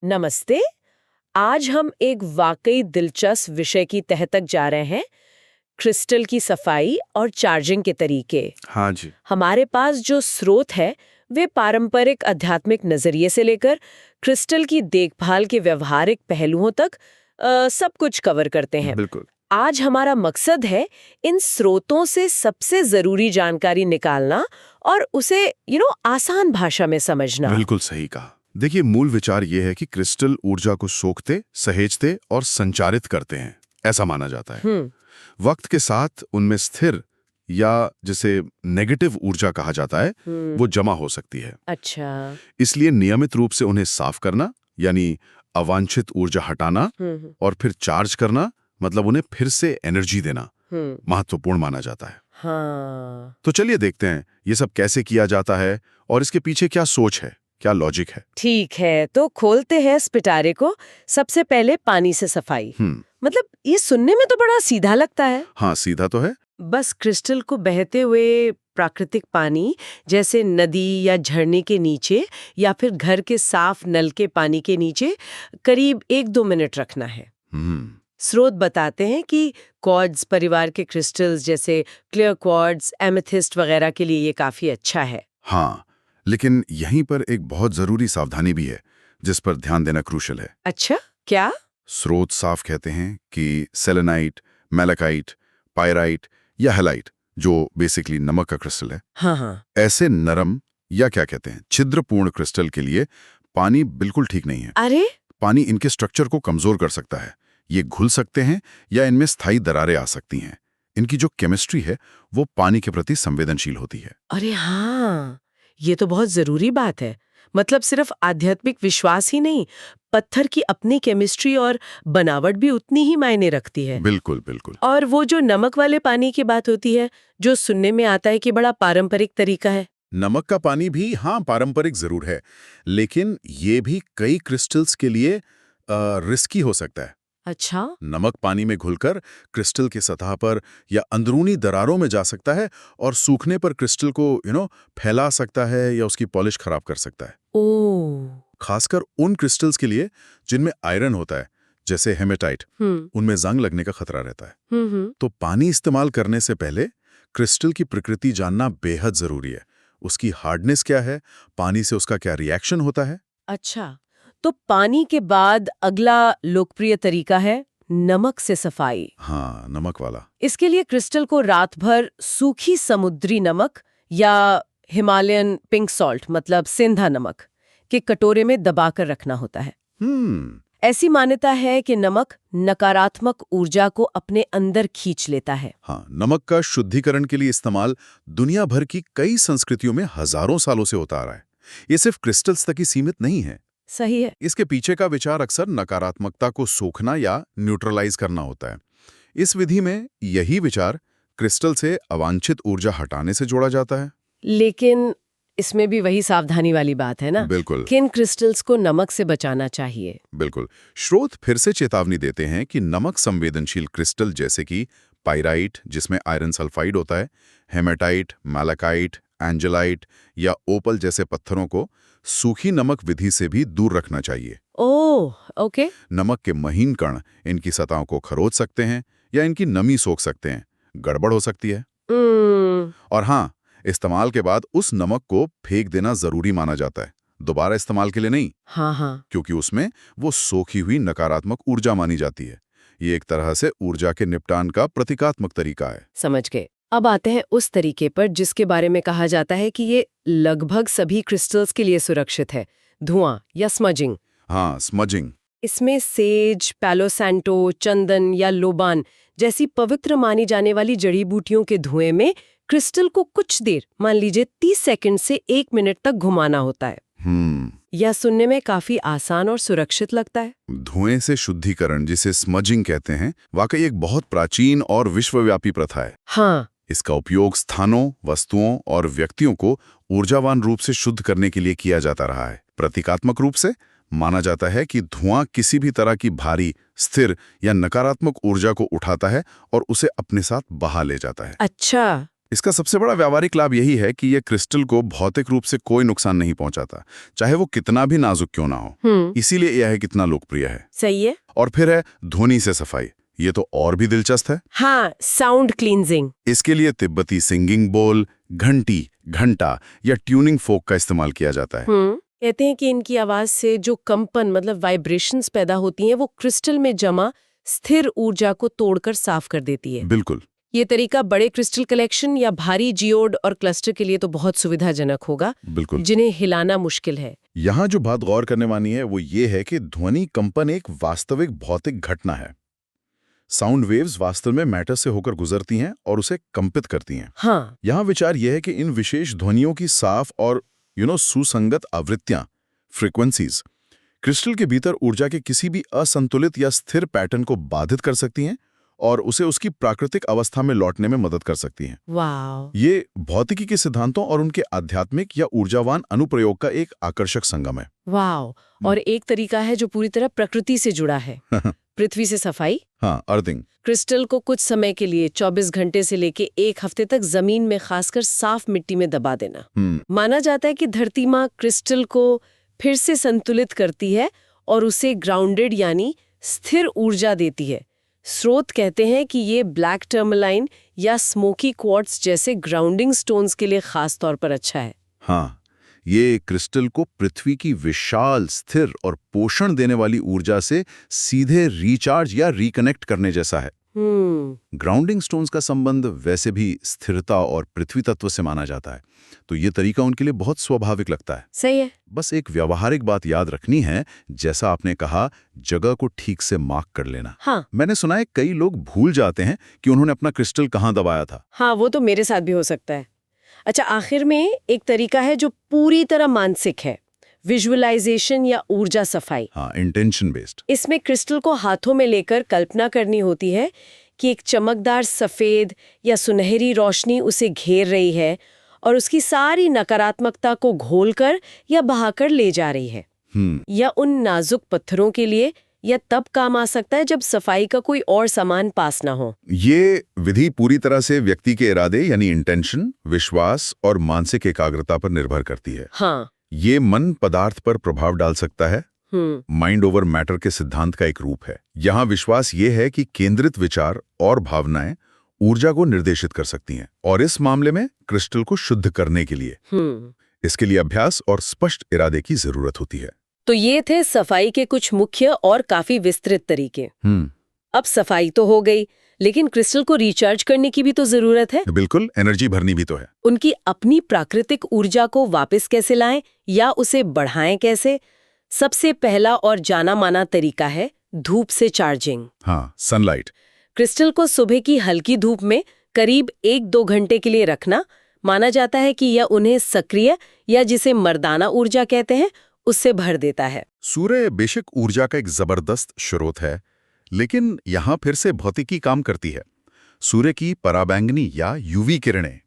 नमस्ते। आज हम एक वाकई दिलचस्प विषय की तह तक जा रहे हैं, क्रिस्टल की सफाई और चार्जिंग के तरीके। हाँ जी। हमारे पास जो स्रोत है वे पारंपरिक आध्यात्मिक नजरिए से लेकर क्रिस्टल की देखभाल के व्यवहारिक पहलुओं तक सब कुछ कवर करते हैं। बिल्कुल। आज हमारा मकसद है इन स्रोतों से सबसे जरूरी जानकारी निकालना और उसे आसान भाषा में समझना। बिल्कुल सही कहा। देखिए, मूल विचार ये है कि क्रिस्टल ऊर्जा को सोखते, सहेजते और संचारित करते हैं, ऐसा माना जाता है। वक्त के साथ उनमें स्थिर या जिसे नेगेटिव ऊर्जा कहा जाता है, वो जमा हो सकती है। अच्छा। इसलिए नियमित रूप से उन्हें साफ करना, यानी अवांछित ऊर्जा हटाना और फिर चार्ज करना, मतलब उन्हें फिर से एनर्जी देना, महत्वपूर्ण माना जाता है। हाँ। तो चलिए देखते हैं ये सब कैसे किया जाता है और इसके पीछे क्या सोच है, क्या लॉजिक है। ठीक है, तो खोलते हैं इस पिटारे को। सबसे पहले पानी से सफाई। मतलब ये सुनने में तो बड़ा सीधा लगता है। हाँ, सीधा तो है। बस क्रिस्टल को बहते हुए प्राकृतिक पानी जैसे नदी या झरने के नीचे या फिर घर के साफ नल के पानी के नीचे करीब 1-2 मिनट रखना है। स्रोत बताते हैं कि क्वार्ट्ज परिवार के क्रिस्टल्स जैसे क्लियर क्वार्ट्ज, एमेथिस्ट वगैरह के लिए ये काफी अच्छा है। हाँ, लेकिन यहीं पर एक बहुत जरूरी सावधानी भी है जिस पर ध्यान देना क्रूशल है। अच्छा, क्या? स्रोत साफ कहते हैं कि सेलेनाइट, मैलाकाइट, पायराइट या हेलाइट, जो बेसिकली नमक का क्रिस्टल है, हाँ, ऐसे नरम या क्या कहते हैं छिद्रपूर्ण क्रिस्टल के लिए पानी बिल्कुल ठीक नहीं है। अरे, पानी इनके स्ट्रक्चर को कमजोर कर सकता है, ये घुल सकते हैं या इनमें स्थायी दरारें आ सकती हैं। इनकी जो केमिस्ट्री है वो पानी के प्रति संवेदनशील होती है। अरे हाँ, ये तो बहुत जरूरी बात है। मतलब सिर्फ आध्यात्मिक विश्वास ही नहीं, पत्थर की अपनी केमिस्ट्री और बनावट भी उतनी ही मायने रखती है। बिल्कुल बिल्कुल। और वो जो नमक वाले पानी की बात होती है, जो सुनने में आता है कि बड़ा पारंपरिक तरीका है। नमक का पानी भी हाँ पारंपरिक जरूर है, लेकिन ये भी कई क्रिस्टल्स के लिए रिस्की हो सकता है। अच्छा। नमक पानी में घुलकर क्रिस्टल की सतह पर या अंदरूनी दरारों में जा सकता है और सूखने पर क्रिस्टल को फैला सकता है या उसकी पॉलिश खराब कर सकता है। ओह। खासकर उन क्रिस्टल्स के लिए जिनमें आयरन होता है, जैसे हेमेटाइट, उनमें जंग लगने का खतरा रहता है। तो पानी इस्तेमाल करने से पहले क्रिस्टल की प्रकृति जानना बेहद जरूरी है। उसकी हार्डनेस क्या है, पानी से उसका क्या रिएक्शन होता है। अच्छा, तो पानी के बाद अगला लोकप्रिय तरीका है नमक से सफाई। हाँ, नमक वाला। इसके लिए क्रिस्टल को रात भर सूखी समुद्री नमक या हिमालयन पिंक सॉल्ट मतलब सेंधा नमक के कटोरे में दबाकर रखना होता है। ऐसी मान्यता है कि नमक नकारात्मक ऊर्जा को अपने अंदर खींच लेता है। हाँ, नमक का शुद्धिकरण के लिए इस्तेमाल दुनिया भर की कई संस्कृतियों में हजारों सालों से होता आ रहा है। ये सिर्फ क्रिस्टल्स तक ही सीमित नहीं है। सही है। इसके पीछे का विचार अक्सर नकारात्मकता को सोखना या न्यूट्रलाइज करना होता है। इस विधि में यही विचार क्रिस्टल से अवांछित ऊर्जा हटाने से जोड़ा जाता है। लेकिन इसमें भी वही सावधानी वाली बात है ना। बिल्कुल किन क्रिस्टल्स को नमक से बचाना चाहिए? बिल्कुल। स्रोत फिर से चेतावनी देते हैं कि नमक संवेदनशील क्रिस्टल जैसे कि पाइराइट, जिसमें आयरन सल्फाइड होता है, हेमेटाइट, मैलाकाइट, एंजेलाइट या ओपल जैसे पत्थरों को सूखी नमक विधि से भी दूर रखना चाहिए। ओह, ओके। नमक के महीन कण इनकी सतहों को खरोच सकते हैं या इनकी नमी सोख सकते हैं, गड़बड़ हो सकती है। और हाँ, इस्तेमाल के बाद उस नमक को फेंक देना जरूरी माना जाता है, दोबारा इस्तेमाल के लिए नहीं। हाँ, क्योंकि उसमें वो सोखी हुई नकारात्मक ऊर्जा मानी जाती है। ये एक तरह से ऊर्जा के निपटान का प्रतीकात्मक तरीका है। समझ गए। अब आते हैं उस तरीके पर जिसके बारे में कहा जाता है कि ये लगभग सभी क्रिस्टल्स के लिए सुरक्षित है, धुआं या स्मजिंग। हाँ, स्मजिंग। इसमें सेज, पैलो सैंटो, चंदन या लोबान जैसी पवित्र मानी जाने वाली जड़ी बूटियों के धुएं में क्रिस्टल को कुछ देर, मान लीजिए 30 सेकंड से 1 मिनट तक घुमाना होता है। यह सुनने में काफी आसान और सुरक्षित लगता है। धुएं से शुद्धिकरण, जिसे स्मजिंग कहते हैं, वाकई एक बहुत प्राचीन और विश्वव्यापी प्रथा है। हाँ। इसका उपयोग स्थानों, वस्तुओं और व्यक्तियों को ऊर्जावान रूप से शुद्ध करने के लिए किया जाता रहा है। प्रतीकात्मक रूप से माना जाता है कि धुआं किसी भी तरह की भारी, स्थिर या नकारात्मक ऊर्जा को उठाता है और उसे अपने साथ बहा ले जाता है। अच्छा। इसका सबसे बड़ा व्यावहारिक लाभ यही है कि ये क्रिस्टल को भौतिक रूप से कोई नुकसान नहीं पहुंचाता, चाहे वो कितना भी नाजुक क्यों ना हो। इसीलिए यह है कितना लोकप्रिय है। सही है। और फिर है ध्वनि से सफाई। ये तो और भी दिलचस्प है। हाँ, साउंड क्लींजिंग। इसके लिए तिब्बती सिंगिंग बोल, घंटी, घंटा या ट्यूनिंग फोक का इस्तेमाल किया जाता है। कहते हैं कि इनकी आवाज से जो कंपन मतलब वाइब्रेशंस पैदा होती हैं वो क्रिस्टल में जमा स्थिर ऊर्जा को तोड़कर साफ कर देती है। बिल्कुल। ये तरीका बड़े क्रिस्टल कलेक्शन या भारी जियोड और क्लस्टर के लिए तो बहुत सुविधाजनक होगा, बिल्कुल, जिन्हें हिलाना मुश्किल है। यहाँ जो बात गौर करने वाली है वो ये है कि ध्वनि कंपन एक वास्तविक भौतिक घटना है। साउंड वेव्स वास्तव में मैटर से होकर गुजरती हैं और उसे कंपित करती हैं। हाँ। यहाँ विचार यह है कि इन विशेष ध्वनियों की साफ और सुसंगत आवृत्तियां, फ्रीक्वेंसीज, क्रिस्टल के भीतर ऊर्जा के किसी भी असंतुलित या स्थिर पैटर्न को बाधित कर सकती हैं और उसे उसकी प्राकृतिक अवस्था में लौटने में मदद कर सकती हैं। वाव। ये भौतिकी के सिद्धांतों और उनके आध्यात्मिक या ऊर्जावान अनुप्रयोग का एक आकर्षक संगम है। वाव। और एक तरीका है जो पूरी तरह प्रकृति से जुड़ा है। पृथ्वी से सफाई। हाँ, अर्थिंग। क्रिस्टल को कुछ समय के लिए 24 घंटे से लेके 1 हफ्ते तक जमीन में खासकर साफ मिट्टी में दबा देना। माना जाता है कि धरती माँ क्रिस्टल को फिर से संतुलित करती है और उसे ग्राउंडेड यानी स्थिर ऊर्जा देती है। स्रोत कहते हैं कि ये ब्लैक टर्मलाइन या स्मोकी क्वार्ट्ज जैसे ग्राउंडिंग स्टोन्स के लिए खास तौर पर अच्छा है। हाँ, ये क्रिस्टल को पृथ्वी की विशाल, स्थिर और पोषण देने वाली ऊर्जा से सीधे रिचार्ज या रिकनेक्ट करने जैसा है। ग्राउंडिंग स्टोन्स का संबंध वैसे भी स्थिरता और पृथ्वी तत्व से माना जाता है, तो ये तरीका उनके लिए बहुत स्वाभाविक लगता है। सही है। बस एक व्यावहारिक बात याद रखनी है, जैसा आपने कहा, जगह को ठीक से मार्क कर लेना। हाँ। मैंने सुना है कई लोग भूल जाते हैं कि उन्होंने अपना क्रिस्टल कहाँ दबाया था। हाँ, वो तो मेरे साथ भी हो सकता है। अच्छा, आखिर में एक तरीका है जो पूरी तरह मानसिक है, विजुअलाइजेशन या ऊर्जा सफाई। हाँ, इंटेंशन बेस्ड। इसमें क्रिस्टल को हाथों में लेकर कल्पना करनी होती है कि एक चमकदार सफेद या सुनहरी रोशनी उसे घेर रही है और उसकी सारी नकारात्मकता को घोलकर या बहाकर ले जा रही है। या उन नाजुक पत्थरों के लिए या तब काम आ सकता है जब सफाई का कोई और सामान पास ना हो। ये विधि पूरी तरह से व्यक्ति के इरादे यानी इंटेंशन, विश्वास और मानसिक एकाग्रता पर निर्भर करती है। हाँ। ये मन पदार्थ पर प्रभाव डाल सकता है। माइंड ओवर मैटर के सिद्धांत का एक रूप है। यहाँ विश्वास ये है कि केंद्रित विचार और भावनाएं ऊर्जा को निर्देशित कर सकती हैं, और इस मामले में क्रिस्टल को शुद्ध करने के लिए इसके लिए अभ्यास और स्पष्ट इरादे की जरूरत होती है। तो ये थे सफाई के कुछ मुख्य और काफी विस्तृत तरीके। अब सफाई तो हो गई, लेकिन क्रिस्टल को रिचार्ज करने की भी तो जरूरत है। बिल्कुल, एनर्जी भरनी भी तो है। उनकी अपनी प्राकृतिक ऊर्जा को वापस कैसे लाएं या उसे बढ़ाएं कैसे? सबसे पहला और जाना माना तरीका है धूप से चार्जिंग। हाँ, सनलाइट। क्रिस्टल को सुबह की हल्की धूप में करीब 1-2 घंटे के लिए रखना। माना जाता है कि यह उन्हें सक्रिय या जिसे मर्दाना ऊर्जा कहते हैं उससे भर देता है। सूर्य बेशक ऊर्जा का एक जबरदस्त स्रोत है, लेकिन यहाँ फिर से भौतिकी काम करती है। सूर्य की पराबैंगनी या यूवी किरणें,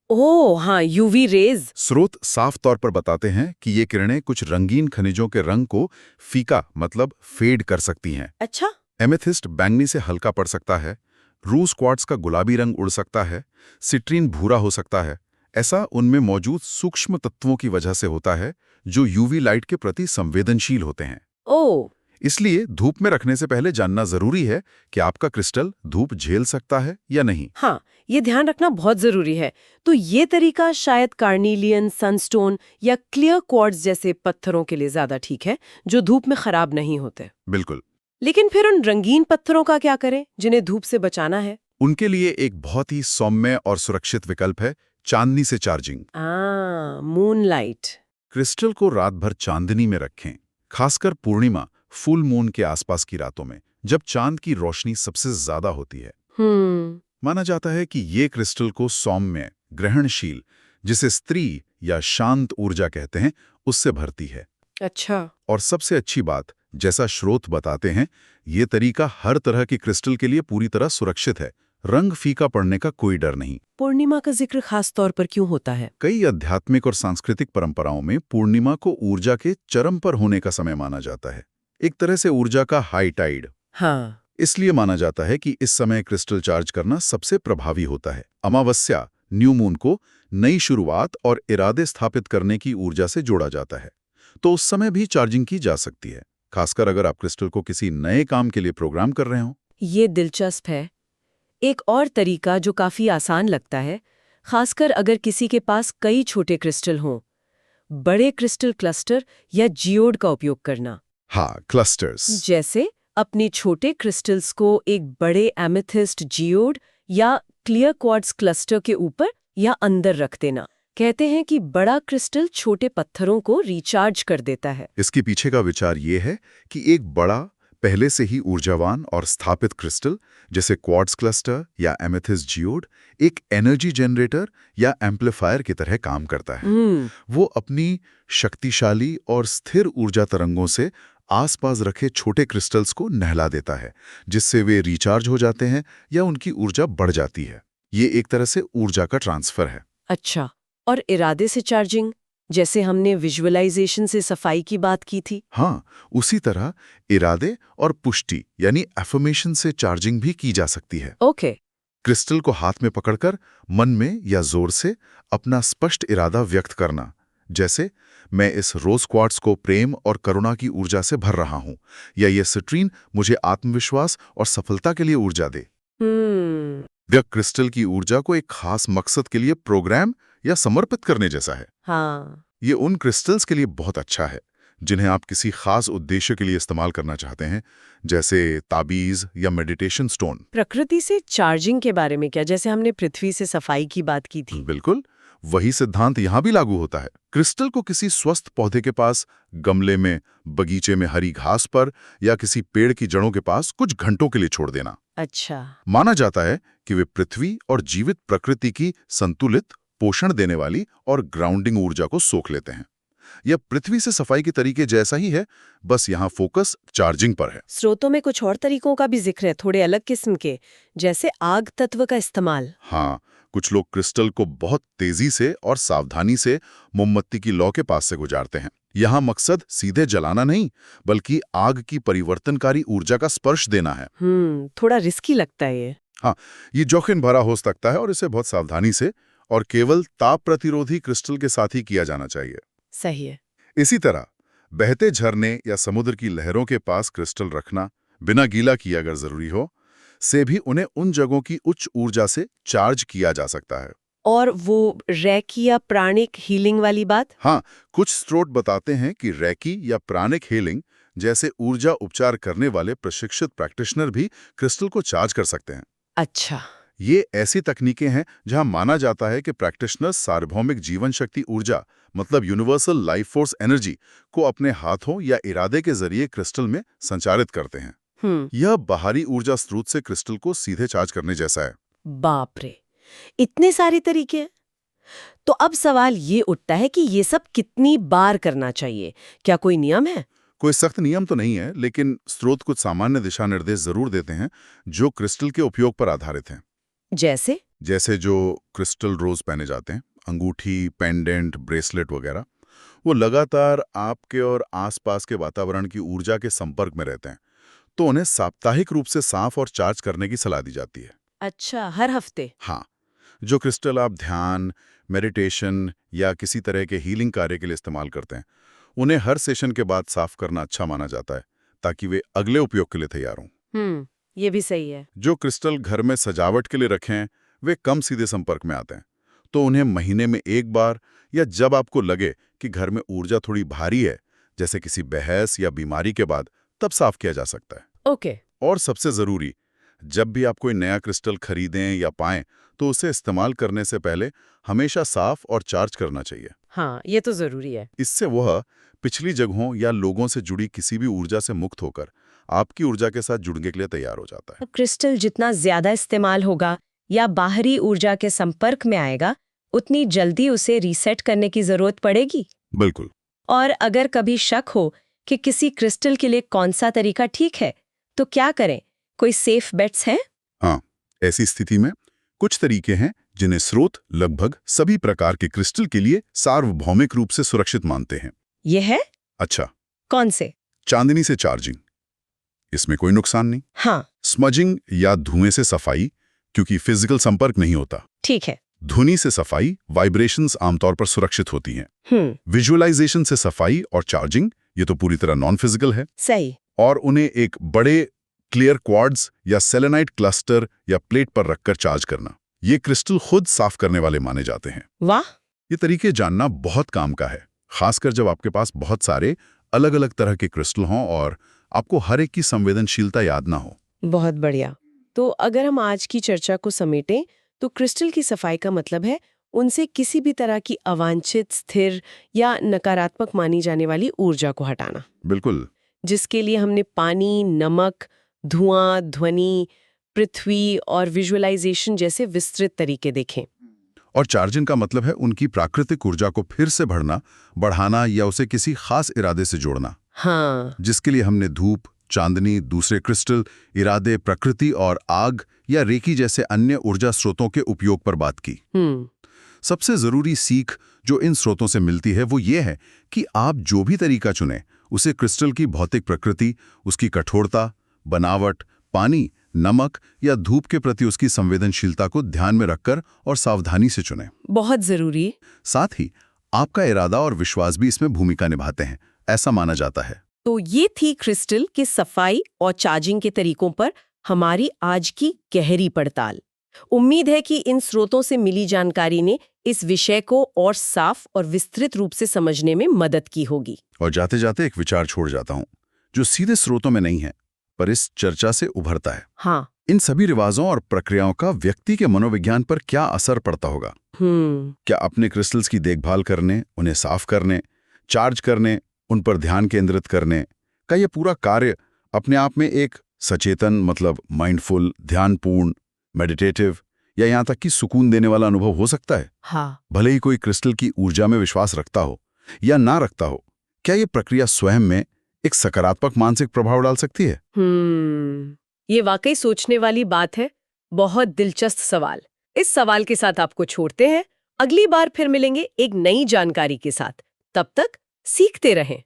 ओह हाँ, यूवी रेज। स्रोत साफ तौर पर बताते हैं कि ये किरणें कुछ रंगीन खनिजों के रंग को फीका मतलब फेड कर सकती हैं। अच्छा। एमेथिस्ट बैंगनी से हल्का पड़ सकता है, रूस क्वार्ट्ज का गुलाबी रंग उड़ सकता है, सिट्रीन भूरा हो सकता है। ऐसा उनमें मौजूद सूक्ष्म तत्वों की वजह से होता है जो यूवी लाइट के प्रति संवेदनशील होते हैं। ओह। इसलिए धूप में रखने से पहले जानना जरूरी है कि आपका क्रिस्टल धूप झेल सकता है या नहीं। हाँ, ये ध्यान रखना बहुत जरूरी है। तो ये तरीका शायद कार्नीलियन, सनस्टोन या क्लियर क्वार्ट्ज जैसे पत्थरों के लिए ज्यादा ठीक है, जो धूप में खराब नहीं होते। बिल्कुल। लेकिन फिर उन रंगीन पत्थरों का क्या करें जिन्हें धूप से बचाना है? उनके लिए एक बहुत ही सौम्य और सुरक्षित विकल्प है चांदनी से चार्जिंग। मूनलाइट। क्रिस्टल को रात भर चांदनी में रखें, खासकर पूर्णिमा, फुल मून के आसपास की रातों में, जब चांद की रोशनी सबसे ज्यादा होती है। माना जाता है कि ये क्रिस्टल को सौम्य, ग्रहणशील, जिसे स्त्री या शांत ऊर्जा कहते हैं, उससे भरती है। अच्छा। और सबसे अच्छी बात, जैसा स्रोत बताते हैं, ये तरीका हर तरह की क्रिस्टल के लिए पूरी तरह सुरक्षित है। रंग फीका पड़ने का कोई डर नहीं। पूर्णिमा का जिक्र खास तौर पर क्यों होता है? कई आध्यात्मिक और सांस्कृतिक परंपराओं में पूर्णिमा को ऊर्जा के चरम पर होने का समय माना जाता है, एक तरह से ऊर्जा का हाई टाइड। हाँ। इसलिए माना जाता है कि इस समय क्रिस्टल चार्ज करना सबसे प्रभावी होता है। अमावस्या न्यू मून को नई शुरुआत और इरादे स्थापित करने की ऊर्जा से जोड़ा जाता है, तो उस समय भी चार्जिंग की जा सकती है, खासकर अगर आप क्रिस्टल को किसी नए काम के लिए प्रोग्राम कर रहे हो। ये दिलचस्प है। एक और तरीका जो काफी आसान लगता है, खासकर अगर किसी के पास कई छोटे क्रिस्टल हों, बड़े क्रिस्टल क्लस्टर या जियोड का उपयोग करना। हाँ, क्लस्टर्स। जैसे अपने छोटे क्रिस्टल्स को एक बड़े एमेथिस्ट जियोड या क्लियर क्वार्ट्ज क्लस्टर के ऊपर या अंदर रख देना। कहते हैं कि बड़ा क्रिस्टल छोटे पत्थरों को रिचार्ज कर देता है। इसके पीछे का विचार ये है कि एक बड़ा, पहले से ही ऊर्जावान और स्थापित क्रिस्टल जैसे क्वार्ट्ज क्लस्टर या एमेथिस्ट जियोड एक एनर्जी जनरेटर या एम्पलीफायर की तरह काम करता है। वो अपनी शक्तिशाली और स्थिर ऊर्जा तरंगों से आसपास रखे छोटे क्रिस्टल्स को नहला देता है, जिससे वे रिचार्ज हो जाते हैं या उनकी ऊर्जा बढ़ जाती है। ये एक तरह से ऊर्जा का ट्रांसफर है। अच्छा, और इरादे से चार्जिंग, जैसे हमने विजुअलाइजेशन से सफाई की बात की थी। हाँ, उसी तरह इरादे और पुष्टि यानी एफर्मेशन से चार्जिंग भी की जा सकती है। ओके। क्रिस्टल को हाथ में पकड़कर मन में या जोर से अपना स्पष्ट इरादा व्यक्त करना, जैसे मैं इस रोज क्वार्ट्ज को प्रेम और करुणा की ऊर्जा से भर रहा हूं, या ये सिट्रीन मुझे आत्मविश्वास और सफलता के लिए ऊर्जा दे। यह क्रिस्टल की ऊर्जा को एक खास मकसद के लिए प्रोग्राम या समर्पित करने जैसा है। हाँ। ये उन क्रिस्टल्स के लिए बहुत अच्छा है जिन्हें आप किसी खास उद्देश्य के लिए इस्तेमाल करना चाहते हैं, जैसे ताबीज या मेडिटेशन स्टोन। प्रकृति से चार्जिंग के बारे में क्या, जैसे हमने पृथ्वी से सफाई की बात की थी? बिल्कुल, वही सिद्धांत यहां भी लागू होता है। क्रिस्टल को किसी स्वस्थ पौधे के पास, गमले में, बगीचे में हरी घास पर या किसी पेड़ की जड़ों के पास कुछ घंटों के लिए छोड़ देना। अच्छा। माना जाता है कि वे पृथ्वी और जीवित प्रकृति की संतुलित, पोषण देने वाली और ग्राउंडिंग ऊर्जा को सोख लेते हैं। यह पृथ्वी से सफाई के तरीके जैसा ही है, बस यहाँ फोकस चार्जिंग पर है। स्रोतों में कुछ और तरीकों का भी जिक्र है, थोड़े अलग किस्म के, जैसे आग तत्व का इस्तेमाल। हाँ, कुछ लोग क्रिस्टल को बहुत तेजी से और सावधानी से मोमबत्ती की लौ के पास से गुजारते हैं। यहाँ मकसद सीधे जलाना नहीं, बल्कि आग की परिवर्तनकारी ऊर्जा का स्पर्श देना है। थोड़ा रिस्की लगता है ये। हाँ, ये जोखिम भरा हो सकता है और इसे बहुत सावधानी से और केवल ताप प्रतिरोधी क्रिस्टल के साथ ही किया जाना चाहिए। सही है। इसी तरह बहते झरने या समुद्र की लहरों के पास क्रिस्टल रखना, बिना गीला किए अगर जरूरी हो, से भी उन्हें उन जगहों की उच्च ऊर्जा से चार्ज किया जा सकता है। और वो रैकी या प्राणिक हीलिंग वाली बात? हाँ, कुछ स्रोत बताते हैं कि रैकी या प्राणिक हीलिंग जैसे ऊर्जा उपचार करने वाले प्रशिक्षित प्रैक्टिशनर भी क्रिस्टल को चार्ज कर सकते हैं। अच्छा। ये ऐसी तकनीकें हैं जहां माना जाता है कि प्रैक्टिशनर्स सार्वभौमिक जीवन शक्ति ऊर्जा, मतलब यूनिवर्सल लाइफ फोर्स एनर्जी, को अपने हाथों या इरादे के जरिए क्रिस्टल में संचारित करते हैं। यह बाहरी ऊर्जा स्रोत से क्रिस्टल को सीधे चार्ज करने जैसा है। बाप रे, इतने सारे तरीके हैं। तो अब सवाल ये उठता है कि ये सब कितनी बार करना चाहिए? क्या कोई नियम है? कोई सख्त नियम तो नहीं है, लेकिन स्रोत कुछ सामान्य दिशा निर्देश जरूर देते हैं जो क्रिस्टल के उपयोग पर आधारित हैं। जैसे जो क्रिस्टल रोज पहने जाते हैं, अंगूठी, पेंडेंट, ब्रेसलेट वगैरह, वो लगातार आपके और आसपास के वातावरण की ऊर्जा के संपर्क में रहते हैं, तो उन्हें साप्ताहिक रूप से साफ और चार्ज करने की सलाह दी जाती है। अच्छा, हर हफ्ते? हाँ, जो क्रिस्टल आप ध्यान, मेडिटेशन या किसी तरह के हीलिंग कार्य के लिए इस्तेमाल करते हैं, उन्हें हर सेशन के बाद साफ करना अच्छा माना जाता है, ताकि वे अगले उपयोग के लिए तैयार हों। ये भी सही है। जो क्रिस्टल घर में सजावट के लिए रखें, वे कम सीधे संपर्क में आते हैं, तो उन्हें महीने में एक बार या जब आपको लगे कि घर में ऊर्जा थोड़ी भारी है, जैसे किसी बहस या बीमारी के बाद, तब साफ किया जा सकता है। ओके। और सबसे जरूरी, जब भी आप कोई नया क्रिस्टल खरीदें या पाएं, तो उसे इस्तेमाल करने से पहले हमेशा साफ और चार्ज करना चाहिए। हाँ, ये तो जरूरी है। इससे वह पिछली जगहों या लोगों से जुड़ी किसी भी ऊर्जा से मुक्त होकर आपकी ऊर्जा के साथ जुड़ने के लिए तैयार हो जाता है। क्रिस्टल जितना ज्यादा इस्तेमाल होगा या बाहरी ऊर्जा के संपर्क में आएगा, उतनी जल्दी उसे रीसेट करने की जरूरत पड़ेगी। बिल्कुल। और अगर कभी शक हो कि किसी क्रिस्टल के लिए कौन सा तरीका ठीक है, तो क्या करें? कोई सेफ बेट्स हैं? हाँ, ऐसी स्थिति में कुछ तरीके हैं जिन्हें स्रोत लगभग सभी प्रकार के क्रिस्टल के लिए सार्वभौमिक रूप से सुरक्षित मानते हैं। ये है? अच्छा, कौन से? चांदनी से चार्जिंग, इसमें कोई नुकसान नहीं। हाँ। स्मजिंग या धुएं से सफाई, क्योंकि फिजिकल संपर्क नहीं होता। ठीक है। ध्वनि से सफाई, वाइब्रेशंस आमतौर पर सुरक्षित होती हैं। विजुअलाइजेशन से सफाई और चार्जिंग, ये तो पूरी तरह नॉन फिजिकल है। सही। और उन्हें एक बड़े क्लियर क्वार्ट्ज या सेलेनाइट क्लस्टर या प्लेट पर रखकर चार्ज करना, ये क्रिस्टल खुद साफ करने वाले माने जाते हैं। वाह। ये तरीके जानना बहुत काम का है, खासकर जब आपके पास बहुत सारे अलग अलग तरह के क्रिस्टल हों और आपको हर एक की संवेदनशीलता याद ना हो। बहुत बढ़िया। तो अगर हम आज की चर्चा को समेटें तो क्रिस्टल की सफाई का मतलब है उनसे किसी भी तरह की अवांछित, स्थिर या नकारात्मक मानी जाने वाली ऊर्जा को हटाना। बिल्कुल। जिसके लिए हमने पानी, नमक, धुआं, ध्वनि, पृथ्वी और विजुअलाइजेशन जैसे विस्तृत तरीके देखें। और चार्जिंग का मतलब है उनकी प्राकृतिक ऊर्जा को फिर से बढ़ाना या उसे किसी खास इरादे से जोड़ना। हाँ। जिसके लिए हमने धूप, चांदनी, दूसरे क्रिस्टल, इरादे, प्रकृति और आग या रेकी जैसे अन्य ऊर्जा स्रोतों के उपयोग पर बात की। सबसे जरूरी सीख जो इन स्रोतों से मिलती है वो ये है कि आप जो भी तरीका चुनें, उसे क्रिस्टल की भौतिक प्रकृति, उसकी कठोरता, बनावट, पानी, नमक या धूप के प्रति उसकी संवेदनशीलता को ध्यान में रखकर और सावधानी से चुनें। बहुत जरूरी। साथ ही आपका इरादा और विश्वास भी इसमें भूमिका निभाते हैं, ऐसा माना जाता है। तो ये थी क्रिस्टल के सफाई और चार्जिंग के तरीकों पर हमारी आज की गहरी पड़ताल। उम्मीद है कि इन स्रोतों से मिली जानकारी ने इस विषय को और साफ और विस्तृत रूप से समझने में मदद की होगी। और जाते जाते एक विचार छोड़ जाता हूं, जो सीधे स्रोतों में नहीं है, पर इस चर्चा से उभरता है। हाँ। इन सभी रिवाजों और प्रक्रियाओं का व्यक्ति के मनोविज्ञान पर क्या असर पड़ता होगा? क्या अपने क्रिस्टल्स की देखभाल करने, उन्हें साफ करने, चार्ज करने, उन पर ध्यान केंद्रित करने का ये पूरा कार्य अपने आप में एक सचेतन, मतलब माइंडफुल, ध्यानपूर्ण, मेडिटेटिव या यहाँ तक कि सुकून देने वाला अनुभव हो सकता है? हाँ। भले ही कोई क्रिस्टल की ऊर्जा में विश्वास रखता हो या ना रखता हो, क्या ये प्रक्रिया स्वयं में एक सकारात्मक मानसिक प्रभाव डाल सकती है? ये वाकई सोचने वाली बात है। बहुत दिलचस्प सवाल। इस सवाल के साथ आपको छोड़ते हैं। अगली बार फिर मिलेंगे एक नई जानकारी के साथ। तब तक सीखते रहें।